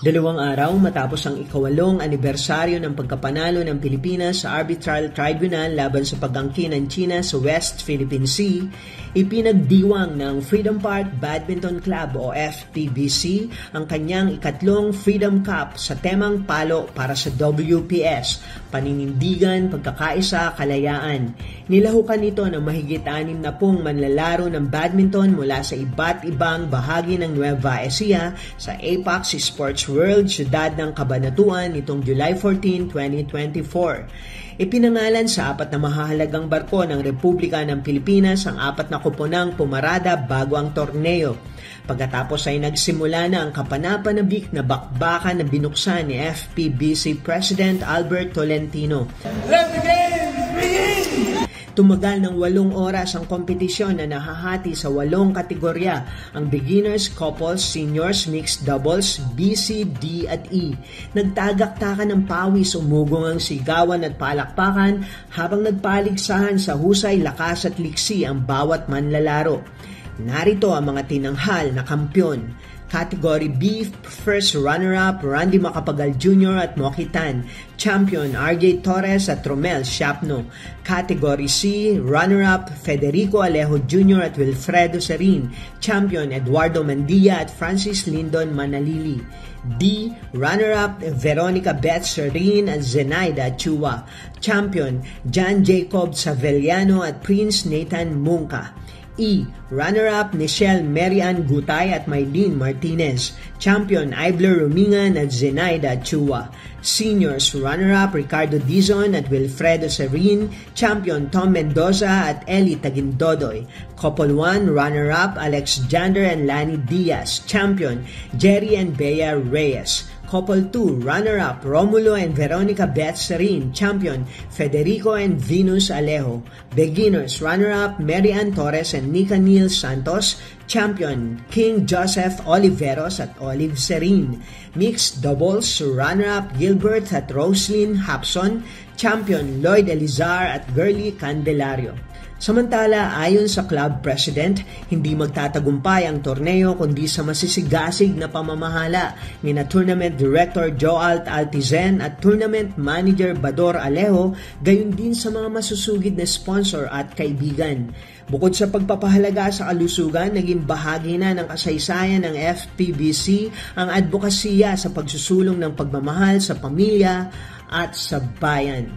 2 araw matapos ang ika-8 anibersaryo ng pagkapanalo ng Pilipinas sa Arbitral Tribunal laban sa pag-angkin ng China sa West Philippine Sea, ipinagdiwang ng Freedom Park Badminton Club o FPBC ang kanyang ikatlong Freedom Cup sa temang palo para sa WPS, paninindigan, pagkakaisa, kalayaan. Nilahukan ito ng mahigit 60 manlalaro ng badminton mula sa iba't ibang bahagi ng Nueva Ecija sa Apex Sports World Syudad ng Cabanatuan nitong July 14, 2024. Ipinangalan sa 4 na mahahalagang barko ng Republika ng Pilipinas ang 4 na kuponang pumarada bago ang torneo. Pagkatapos ay nagsimula na ang kapanapanabik na bakbakan na binuksan ni FPBC President Albert Tolentino. Tumagal ng 8 oras ang kompetisyon na nahahati sa 8 kategorya, ang beginners, couples, seniors, mixed doubles, B, C, D at E. Nagtagaktakan ng pawis, umugong ang sigawan at palakpakan habang nagpaligsahan sa husay, lakas at liksi ang bawat manlalaro. Narito ang mga tinanghal na kampyon. Category B, first runner-up Randy Macapagal Jr. at Mokitan. Champion RJ Torres at Romel Siapno. Category C, runner-up Federico Alejo Jr. at Wilfredo Serin. Champion Eduardo Mandilla at Francis Lindon Manalili. D, runner-up Veronica Beth Serin at Zenaida Chua. Champion John Jacob Savellano at Prince Nathan Munca. E, runner-up Michelle Marian Gutay at Maylene Martinez. Champion Ibler Rumingan at Zenaida Chua. Seniors, runner-up Ricardo Dizon at Wilfredo Serin. Champion Tom Mendoza at Eli Tagindodoy. Couple 1, runner-up Alex Jander and Lani Diaz. Champion Jerry and Bea Reyes. Couple 2, runner-up Romulo and Veronica Beth Serin. Champion Federico and Venus Alejo. Beginners, runner-up Mary Ann Torres and Nika Neil Santos. Champion King Joseph Oliveros at Olive Serin. Mixed doubles, runner-up Gilbert at Roslyn Hapson. Champion Lloyd Elizar at Girly Candelario. Samantala, ayon sa club president, hindi magtatagumpay ang torneo kundi sa masisigasig na pamamahala ni na tournament director Joalt Altizen at tournament manager Bador Alejo, gayon din sa mga masusugid na sponsor at kaibigan. Bukod sa pagpapahalaga sa kalusugan, naging bahagi na ng kasaysayan ng FPBC ang advokasya sa pagsusulong ng pagmamahal sa pamilya at sa bayan.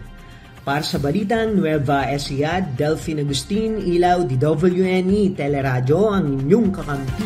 Para sa Balitang Nueva Ecija, Delphine Agustin, Ilaw, DWNE, Teleradyo, ang inyong kakampi.